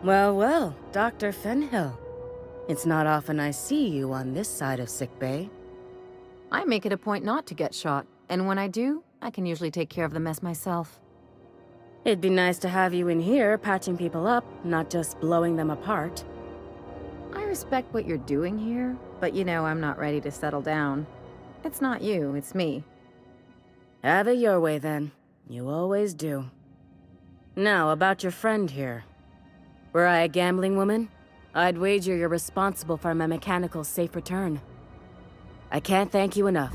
Well, well, Dr. Fenhill. It's not often I see you on this side of sickbay. I make it a point not to get shot, and when I do, I can usually take care of the mess myself. It'd be nice to have you in here patching people up, not just blowing them apart. I respect what you're doing here, but you know I'm not ready to settle down. It's not you, it's me. Have it your way, then. You always do. Now, about your friend here. Were I a gambling woman, I'd wager you're responsible for my mechanical safe return. I can't thank you enough.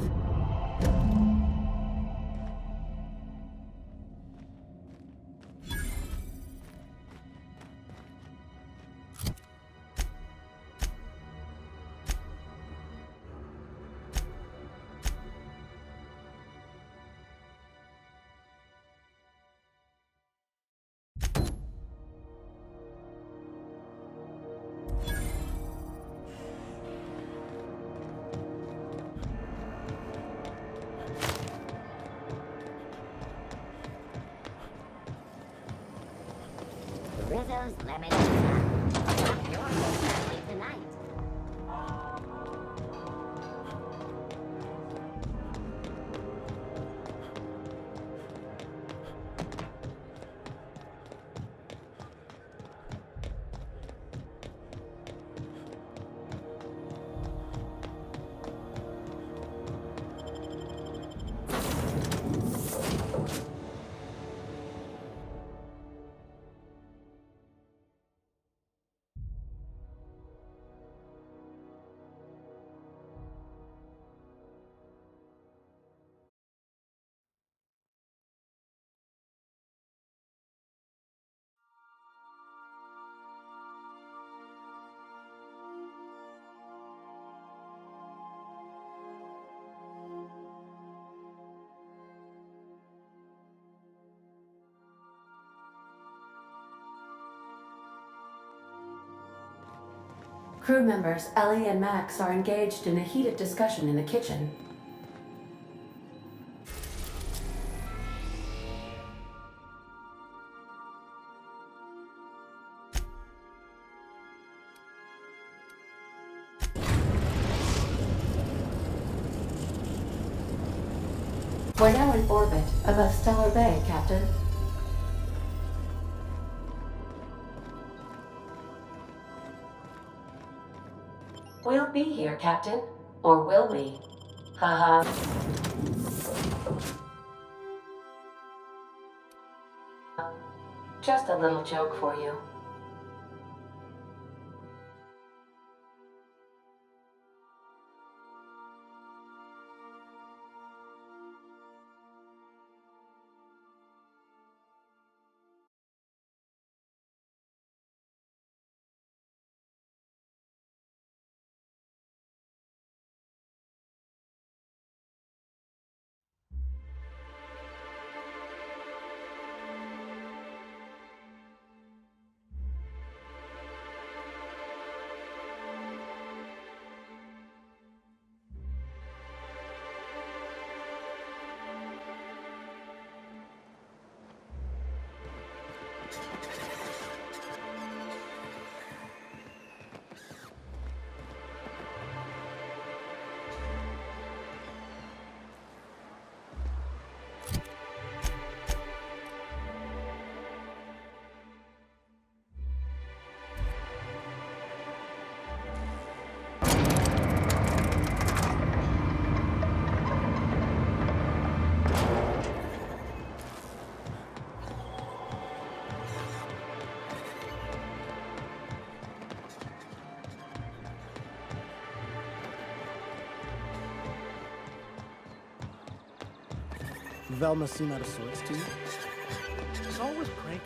Rizzo's Lemon Pizza. Your whole family tonight. Crew members Ellie and Max are engaged in a heated discussion in the kitchen. We're now in orbit above Stellar Bay, Captain. We'll be here, Captain. Or will we? Haha. Just a little joke for you. Velma seem out of sorts to you? She's always cranky.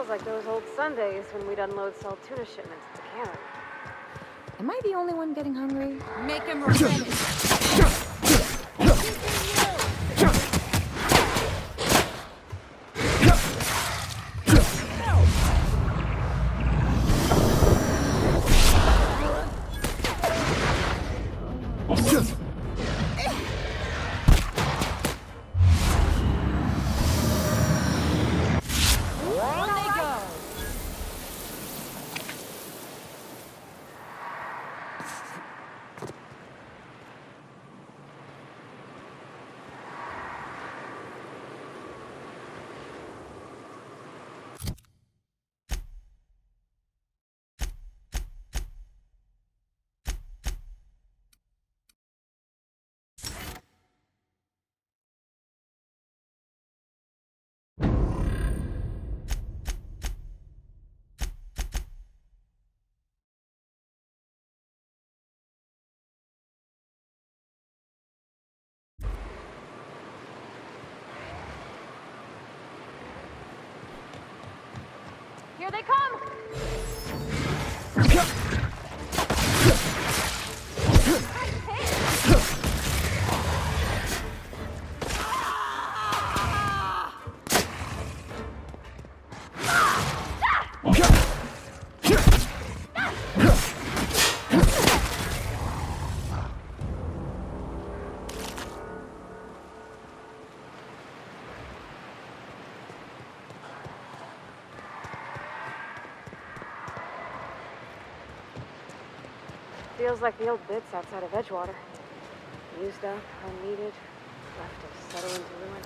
Feels like those old Sundays when we'd unload salt tuna shipments at the cannery. Am I the only one getting hungry? Make him regret it. Here they come! Feels like the old bits outside of Edgewater. Used up, unneeded, left to settle into ruin.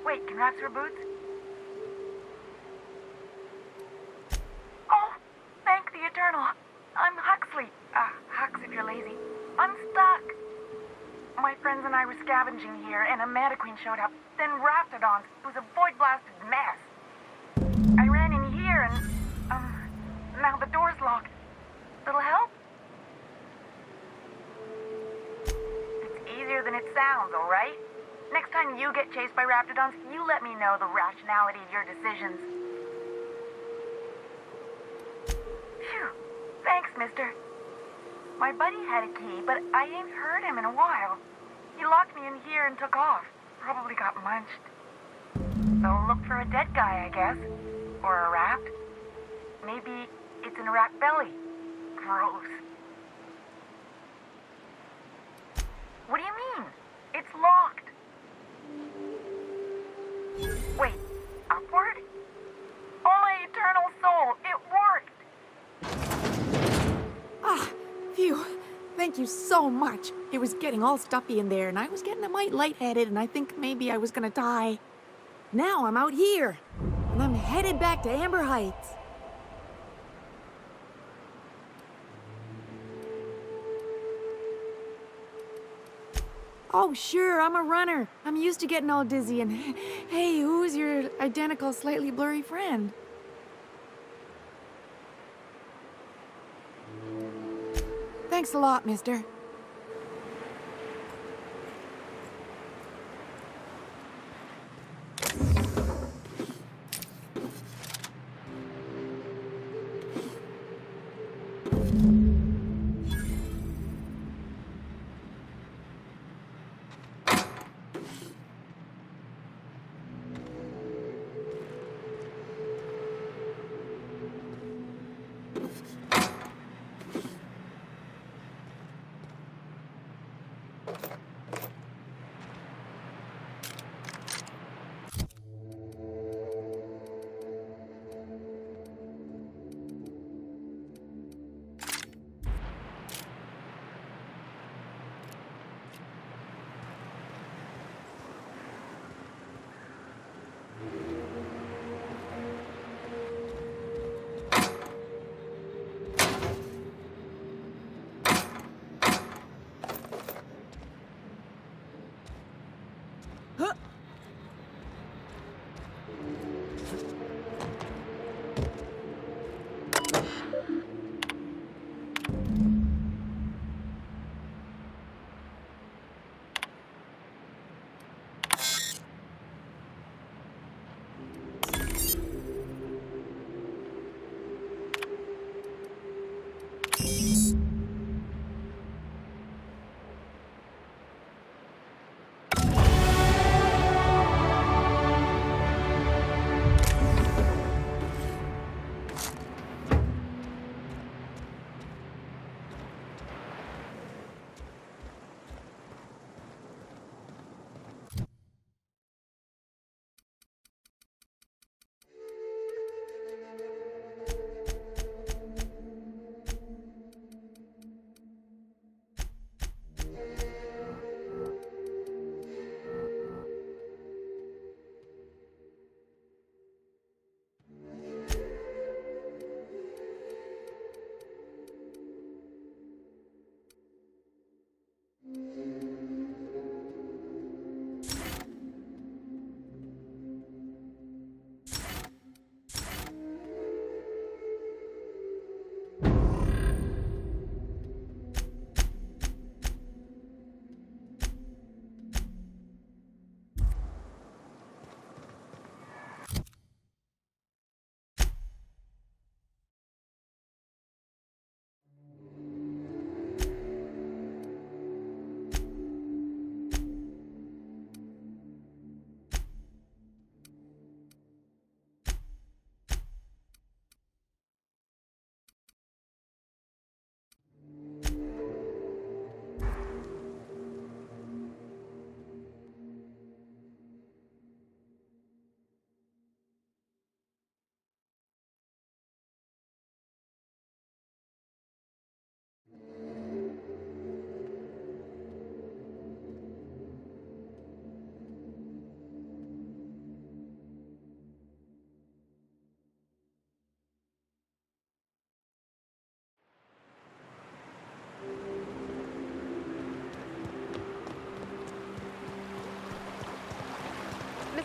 Wait, can rats wear boots? Oh, thank the Eternal. I'm Huxley. Hux if you're lazy. I'm stuck. My friends and I were scavenging here, and a Manta Queen showed up. Then Raptidons. It was a void-blasted mess. I ran in here, and, now the door's locked. Little help? It's easier than it sounds, all right? Next time you get chased by Raptidons, you let me know the rationality of your decisions. Phew. Thanks, mister. My buddy had a key, but I ain't heard him in a while. He locked me in here and took off. Probably got munched. So look for a dead guy, I guess. Or a rat. Maybe it's in a rat belly. Gross. What do you mean? It's locked. Wait, upward? Oh, my eternal soul, it worked! Ah, phew. Thank you so much. It was getting all stuffy in there, and I was getting a mite lightheaded, and I think maybe I was gonna die. Now I'm out here, and I'm headed back to Amber Heights. Oh, sure, I'm a runner. I'm used to getting all dizzy, and hey, who's your identical, slightly blurry friend? Thanks a lot, mister.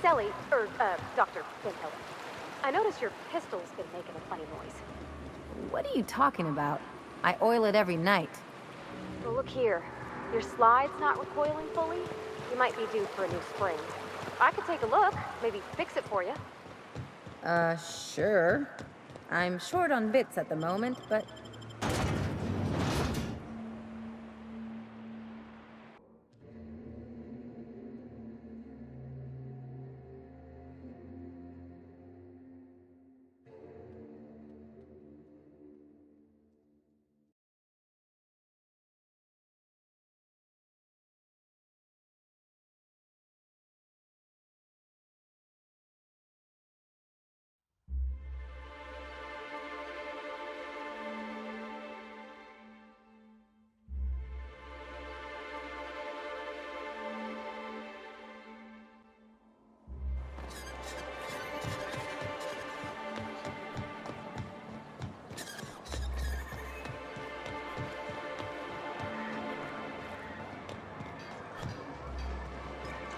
Ellie, Dr. Finhill. I noticed your pistol's been making a funny noise. What are you talking about? I oil it every night. Well, look here. Your slide's not recoiling fully. You might be due for a new spring. I could take a look, maybe fix it for you. Sure. I'm short on bits at the moment, but...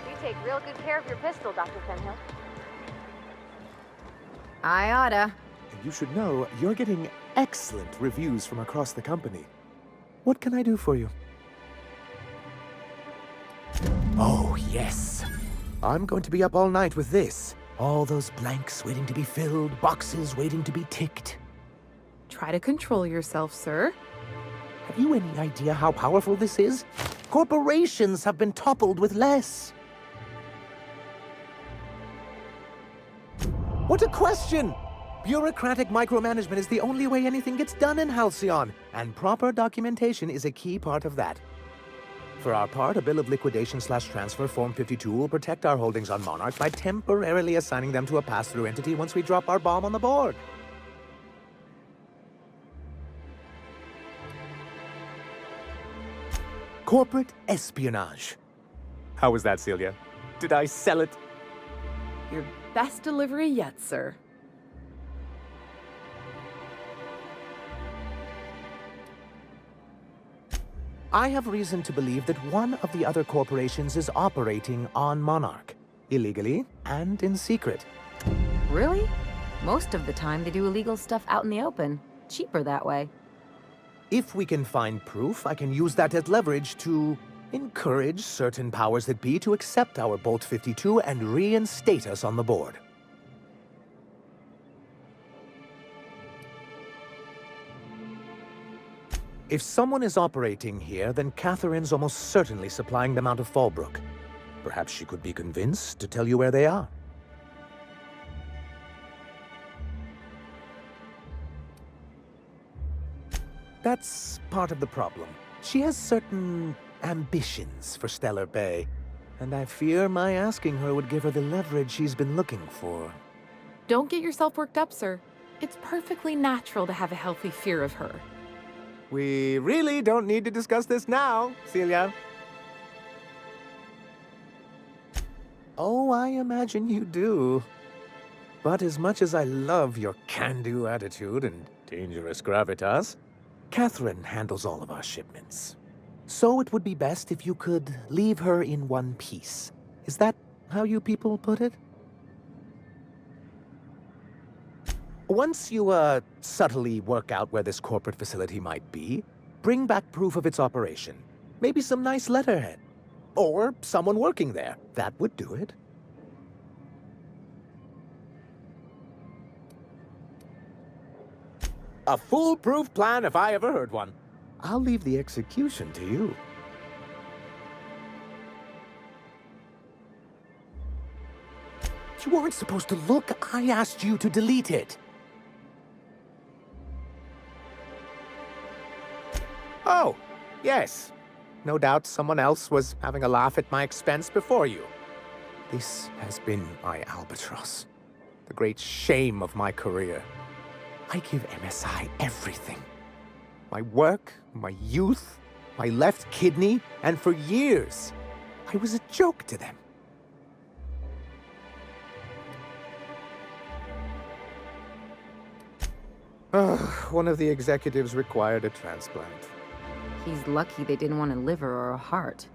You take real good care of your pistol, Dr. Finhill. I oughta. And you should know, you're getting excellent reviews from across the company. What can I do for you? Oh, yes. I'm going to be up all night with this. All those blanks waiting to be filled, boxes waiting to be ticked. Try to control yourself, sir. Have you any idea how powerful this is? Corporations have been toppled with less. What a question! Bureaucratic micromanagement is the only way anything gets done in Halcyon, and proper documentation is a key part of that. For our part, a bill of liquidation/transfer Form 52 will protect our holdings on Monarch by temporarily assigning them to a pass-through entity once we drop our bomb on the board. Corporate espionage. How was that, Celia? Did I sell it? Your best delivery yet, sir. I have reason to believe that one of the other corporations is operating on Monarch, illegally and in secret. Really? Most of the time they do illegal stuff out in the open. Cheaper that way. If we can find proof, I can use that as leverage to encourage certain powers that be to accept our Bolt 52 and reinstate us on the board. If someone is operating here, then Catherine's almost certainly supplying them out of Fallbrook. Perhaps she could be convinced to tell you where they are. That's part of the problem. She has certain ambitions for Stellar Bay, and I fear my asking her would give her the leverage she's been looking for. Don't get yourself worked up, sir. It's perfectly natural to have a healthy fear of her. We really don't need to discuss this now, Celia. Oh, I imagine you do. But as much as I love your can-do attitude and dangerous gravitas, Catherine handles all of our shipments. So it would be best if you could leave her in one piece. Is that how you people put it? Once you, subtly work out where this corporate facility might be, bring back proof of its operation. Maybe some nice letterhead. Or someone working there. That would do it. A foolproof plan if I ever heard one. I'll leave the execution to you. You weren't supposed to look. I asked you to delete it. Oh, yes. No doubt someone else was having a laugh at my expense before you. This has been my albatross. The great shame of my career. I give MSI everything. My work, my youth, my left kidney, and for years, I was a joke to them. One of the executives required a transplant. He's lucky they didn't want a liver or a heart.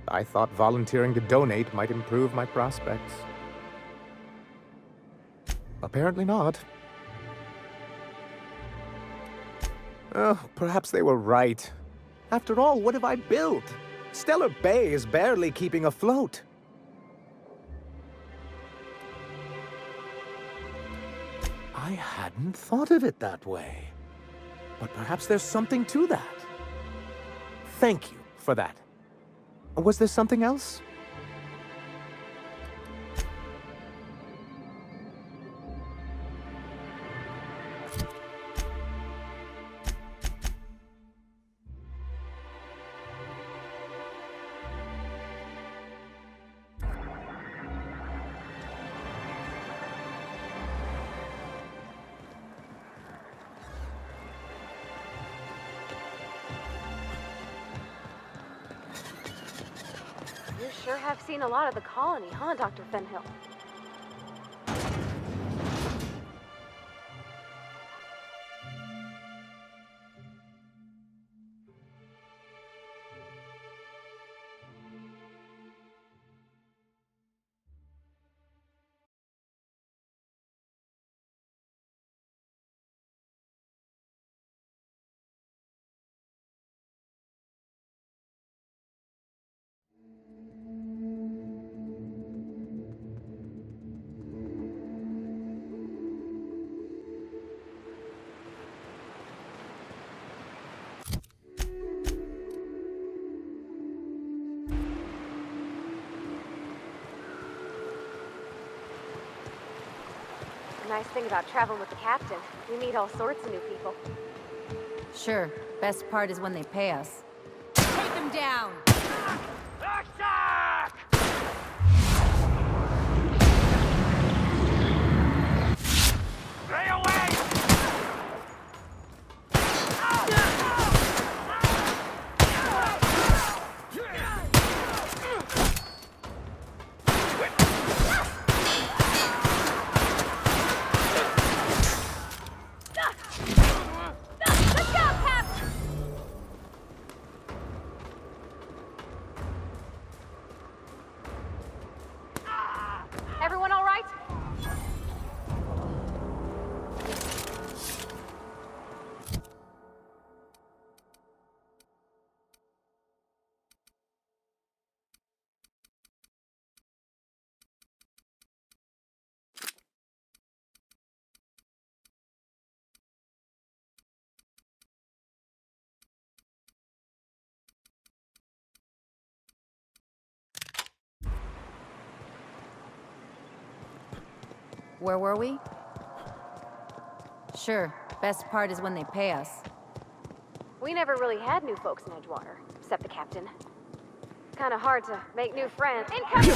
I thought volunteering to donate might improve my prospects. Apparently not. Oh, perhaps they were right. After all, what have I built? Stellar Bay is barely keeping afloat. I hadn't thought of it that way. But perhaps there's something to that. Thank you for that. Was there something else? You sure have seen a lot of the colony, huh, Dr. Fenhill? The nice thing about traveling with the captain, we meet all sorts of new people. Sure. Best part is when they pay us. Take them down! Stay away! Everyone all right? Where were we? Sure. Best part is when they pay us. We never really had new folks in Edgewater, except the captain. Kinda hard to make new friends. Incoming!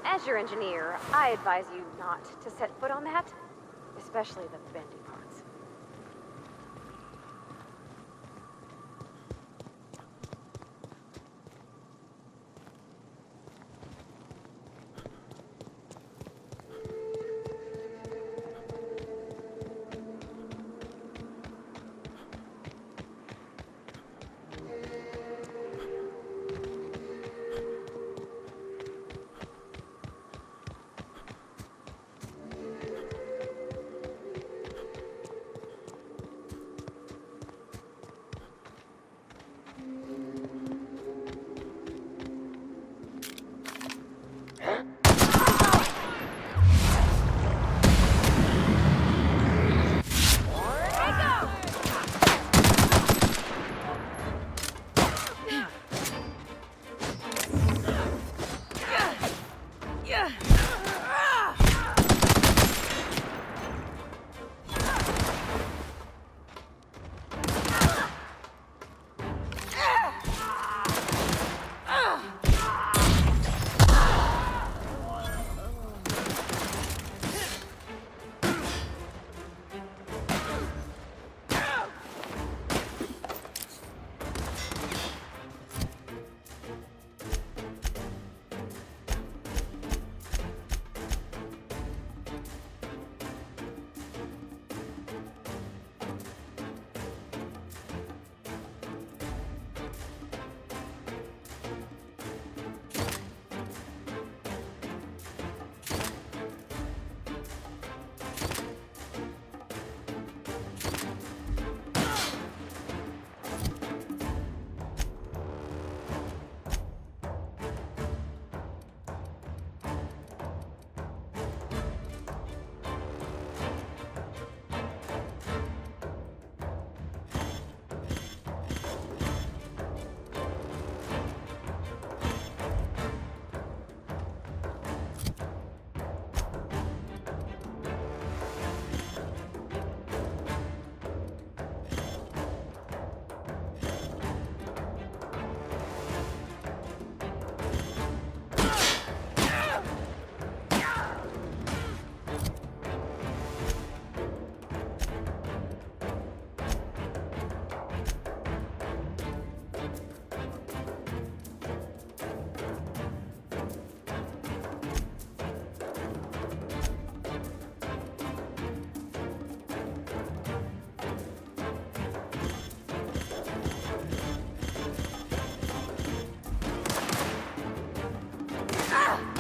As your engineer, I advise you not to set foot on that, especially the bendy parts.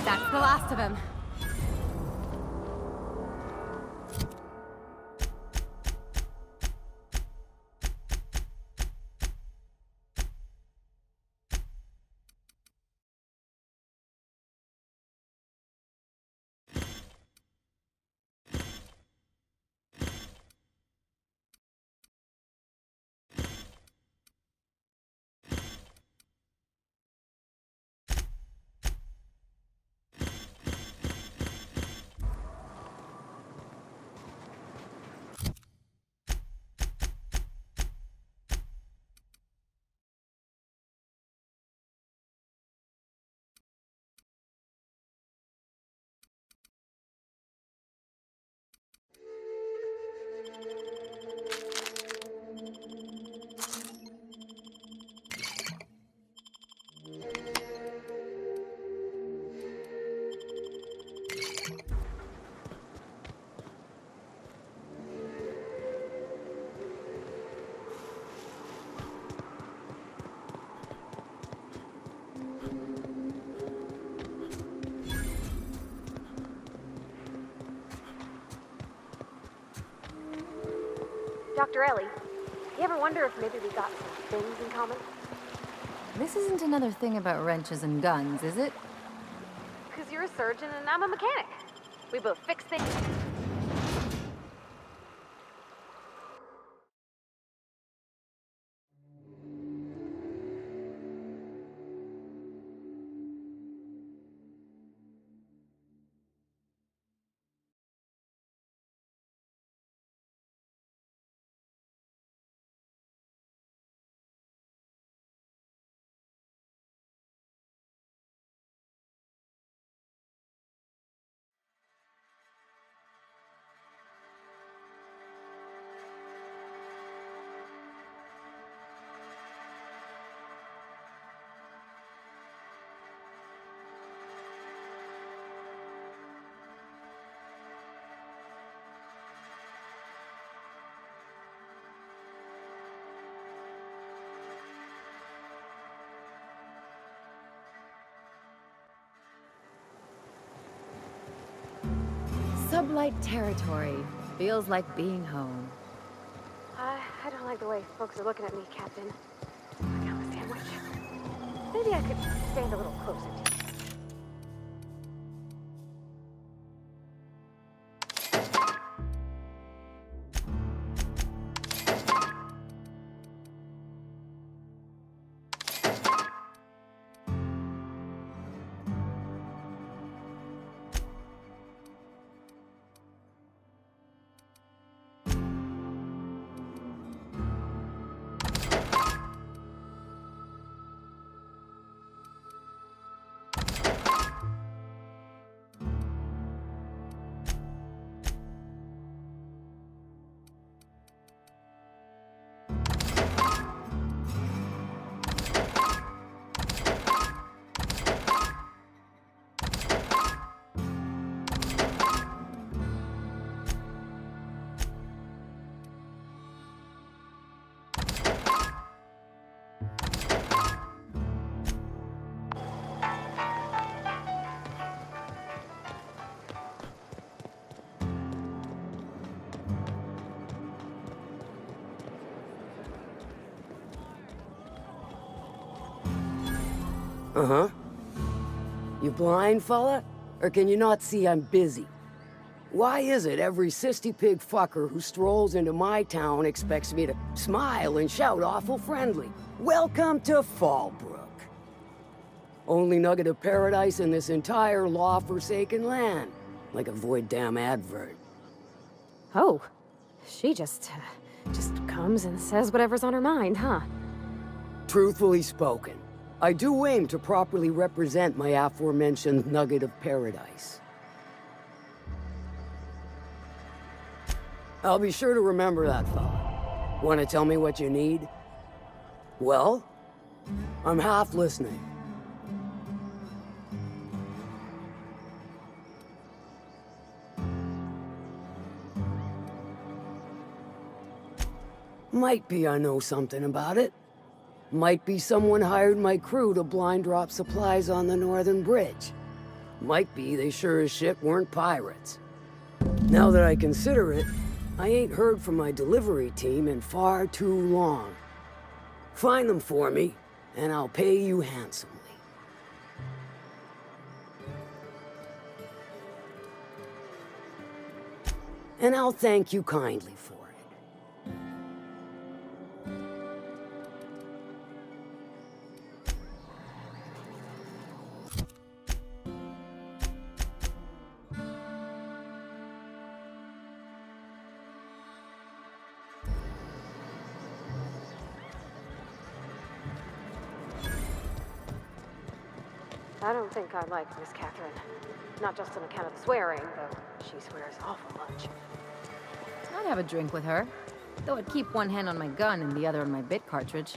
That's the last of him. Dr. Ellie, you ever wonder if maybe we got some things in common? This isn't another thing about wrenches and guns, is it? Because you're a surgeon and I'm a mechanic. We both fix things. Sublight territory. Feels like being home. I don't like the way folks are looking at me, Captain. I found a sandwich. Maybe I could stand a little closer to you. Uh-huh. You blind, fella? Or can you not see I'm busy? Why is it every sissy pig fucker who strolls into my town expects me to smile and shout awful friendly? Welcome to Fallbrook. Only nugget of paradise in this entire law-forsaken land. Like a void damn advert. Oh, she just comes and says whatever's on her mind, huh? Truthfully spoken, I do aim to properly represent my aforementioned nugget of paradise. I'll be sure to remember that, fella. Want to tell me what you need? Well, I'm half listening. Might be I know something about it. Might be someone hired my crew to blind drop supplies on the Northern Bridge. Might be they sure as shit weren't pirates. Now that I consider it, I ain't heard from my delivery team in far too long. Find them for me, and I'll pay you handsomely. And I'll thank you kindly for it. I don't think I like Miss Catherine. Not just on account of the swearing, though she swears awful much. I'd have a drink with her. Though I'd keep one hand on my gun and the other on my bit cartridge.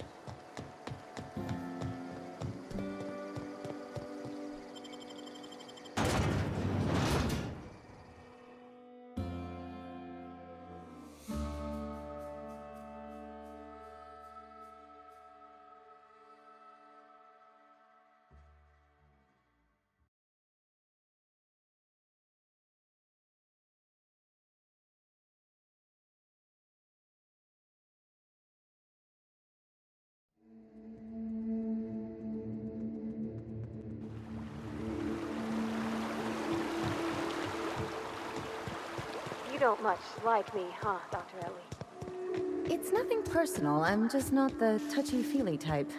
You don't much like me, huh, Dr. Ellie? It's nothing personal, I'm just not the touchy-feely type.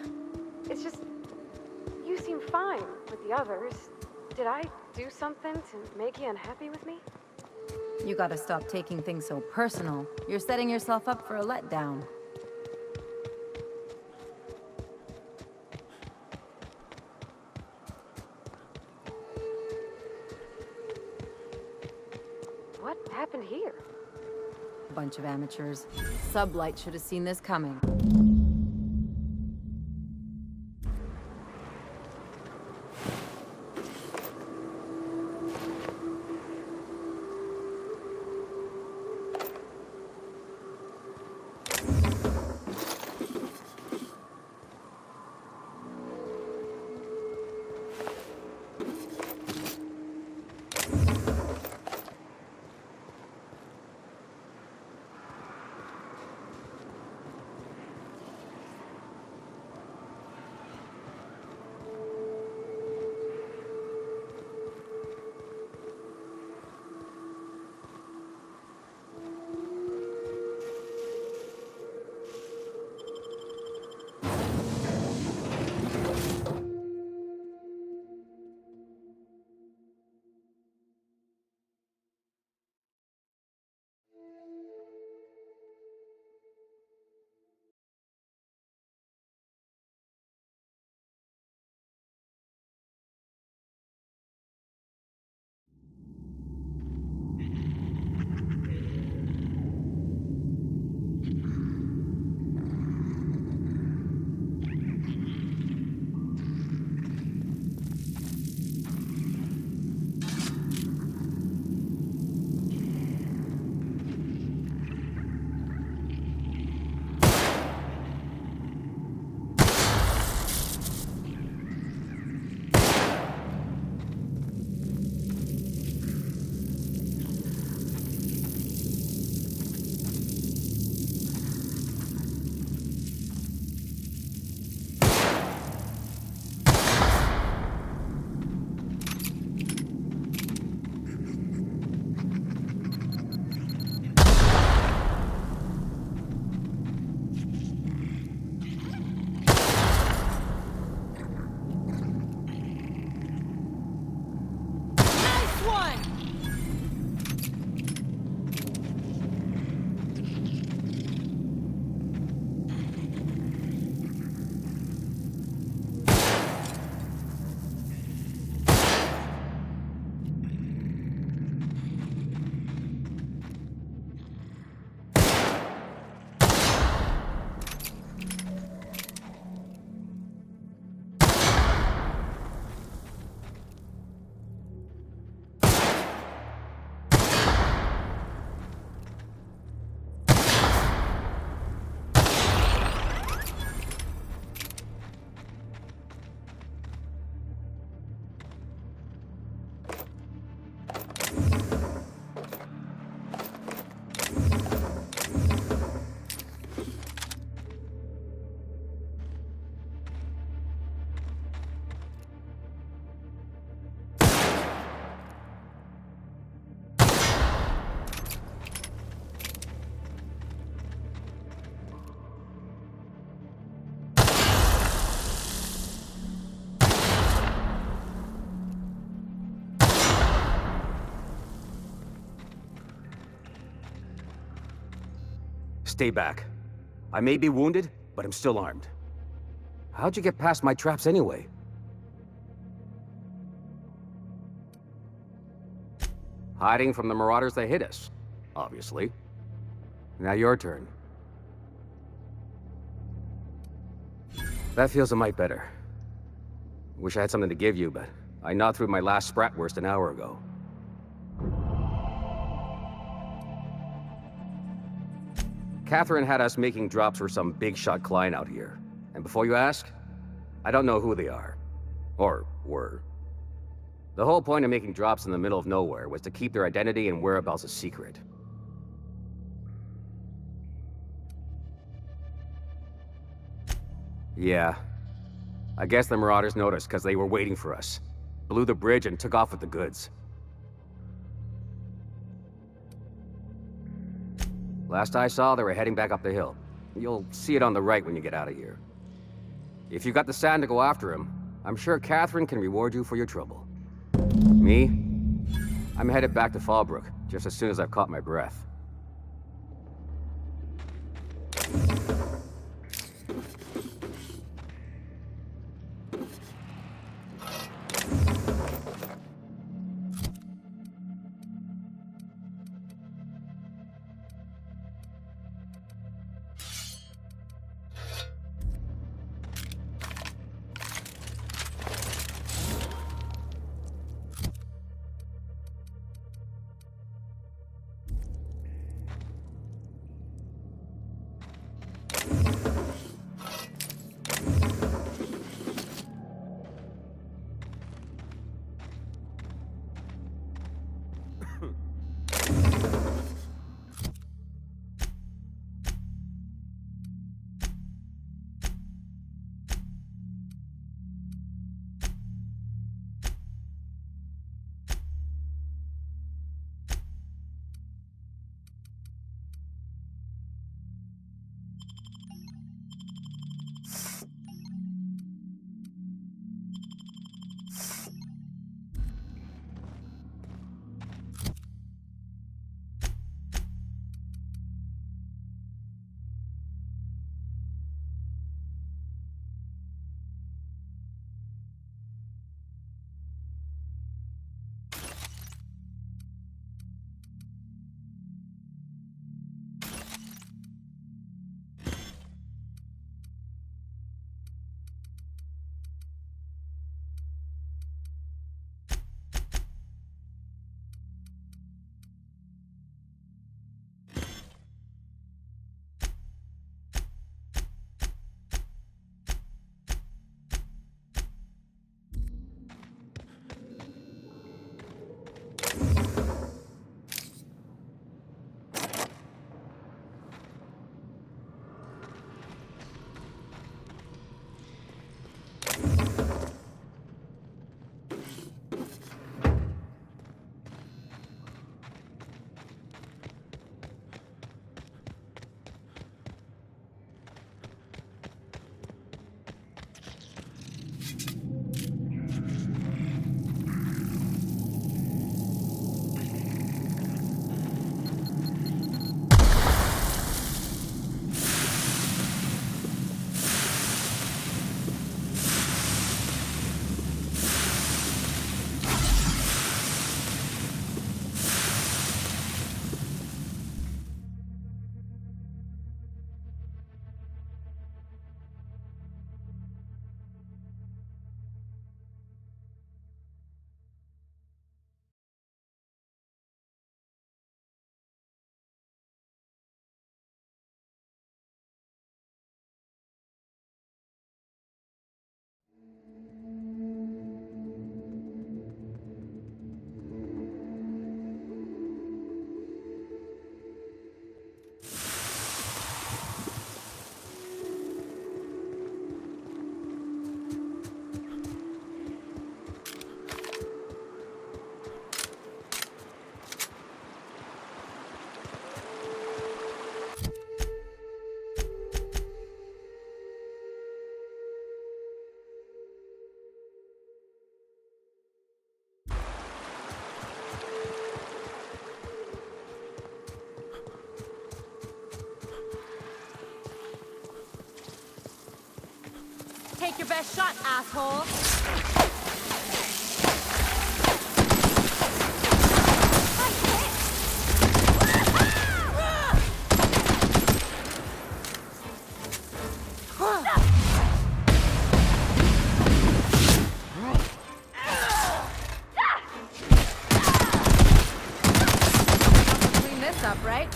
It's just, you seem fine with the others. Did I do something to make you unhappy with me? You gotta stop taking things so personal. You're setting yourself up for a letdown. What happened here? Bunch of amateurs. Sublight should have seen this coming. Stay back. I may be wounded, but I'm still armed. How'd you get past my traps anyway? Hiding from the marauders that hit us, obviously. Now your turn. That feels a mite better. Wish I had something to give you, but I gnawed through my last Spratwurst an hour ago. Catherine had us making drops for some big-shot client out here. And before you ask, I don't know who they are. Or were. The whole point of making drops in the middle of nowhere was to keep their identity and whereabouts a secret. Yeah. I guess the Marauders noticed because they were waiting for us. Blew the bridge and took off with the goods. Last I saw, they were heading back up the hill. You'll see it on the right when you get out of here. If you got the sand to go after him, I'm sure Catherine can reward you for your trouble. Me? I'm headed back to Fallbrook, just as soon as I've caught my breath. best shot, asshole! Clean this up, right?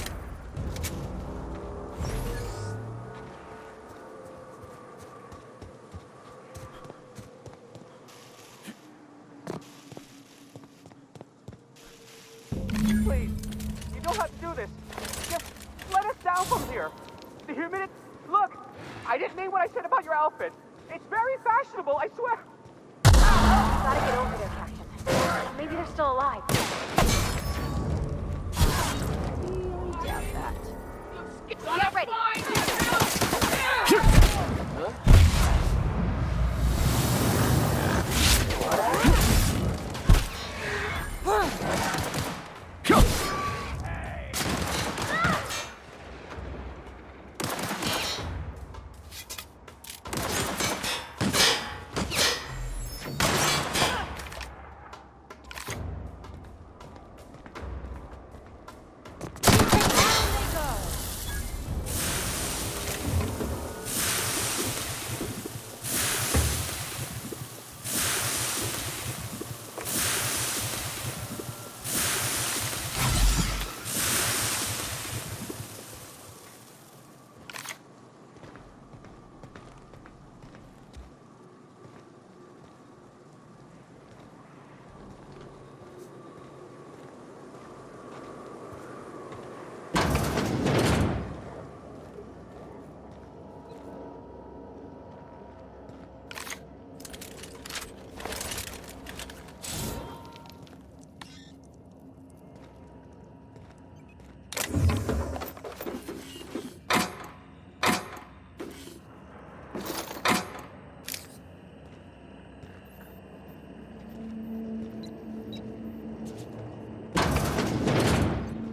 Please, you don't have to do this. Just let us down from here. Do you hear me? Look, I didn't mean what I said about your outfit. It's very fashionable, I swear. Gotta get over there, Captain. Maybe they're still alive. Really doubt that. Get ready.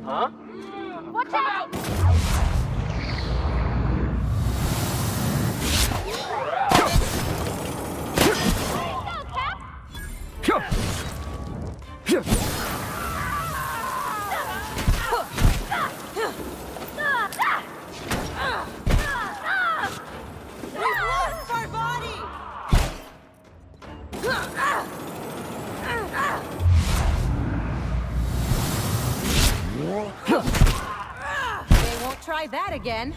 Huh? Watch out! They won't try that again.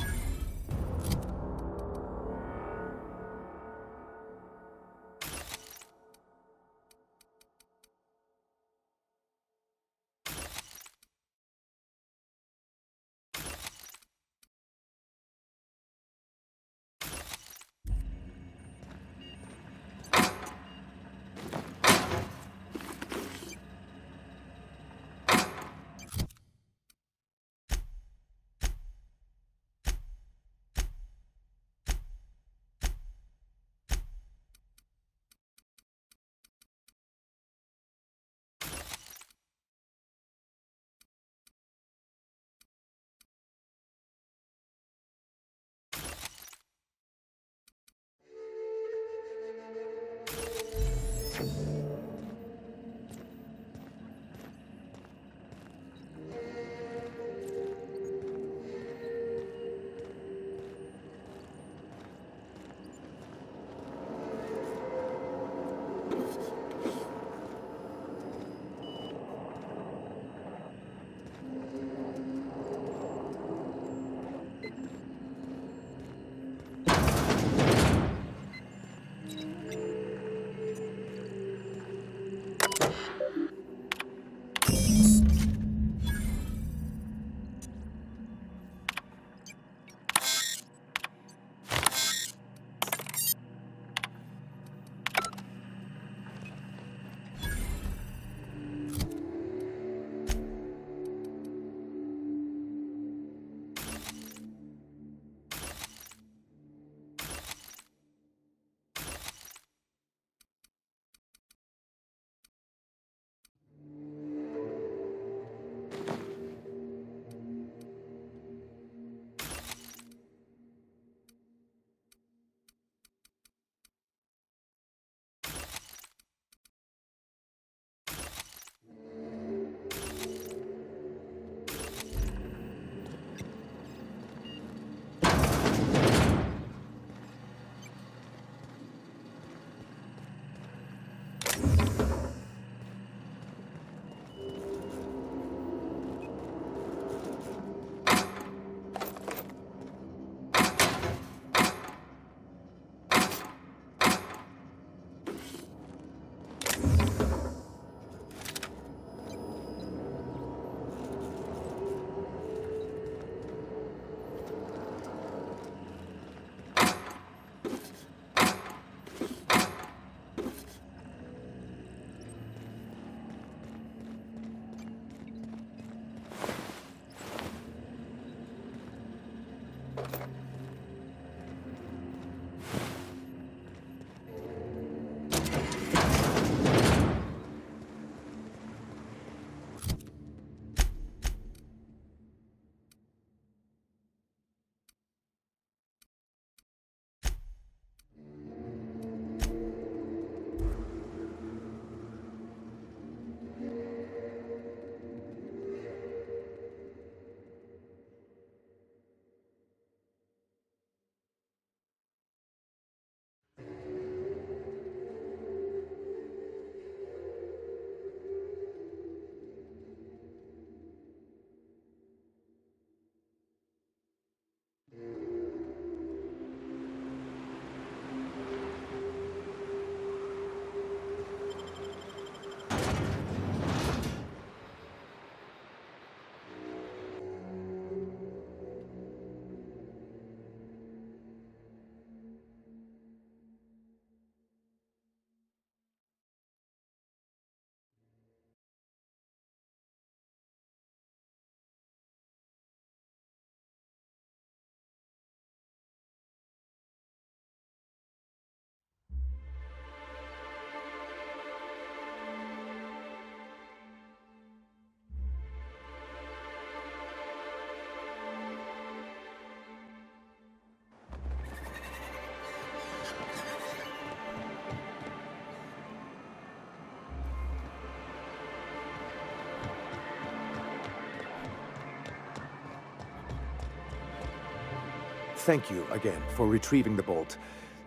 thank you again for retrieving the bolt.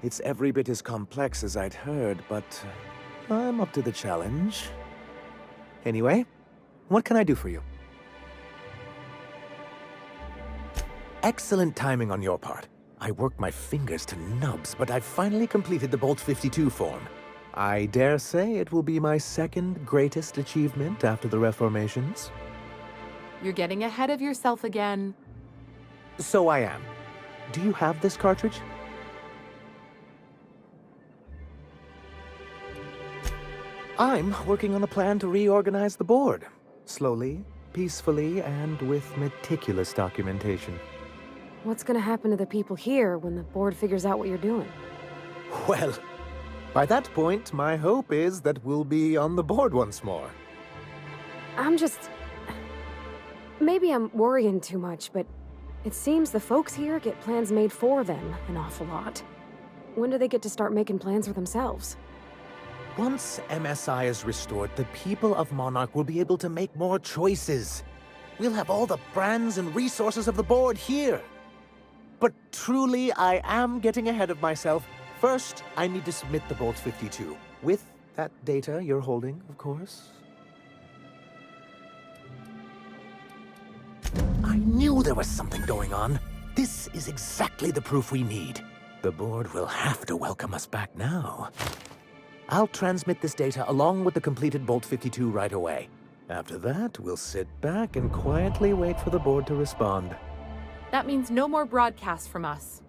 It's every bit as complex as I'd heard, but I'm up to the challenge. Anyway, what can I do for you? Excellent timing on your part. I worked my fingers to nubs, but I've finally completed the Bolt 52 form. I dare say it will be my second greatest achievement after the Reformations. You're getting ahead of yourself again. So I am. Do you have this cartridge? I'm working on a plan to reorganize the board. Slowly, peacefully, and with meticulous documentation. What's gonna happen to the people here when the board figures out what you're doing? Well, by that point, my hope is that we'll be on the board once more. Maybe I'm worrying too much, but it seems the folks here get plans made for them an awful lot. When do they get to start making plans for themselves? Once MSI is restored, the people of Monarch will be able to make more choices. We'll have all the brands and resources of the board here. But truly, I am getting ahead of myself. First, I need to submit the Bolt 52. With that data you're holding, of course. I knew there was something going on. This is exactly the proof we need. The board will have to welcome us back now. I'll transmit this data along with the completed Bolt 52 right away. After that, we'll sit back and quietly wait for the board to respond. That means no more broadcasts from us.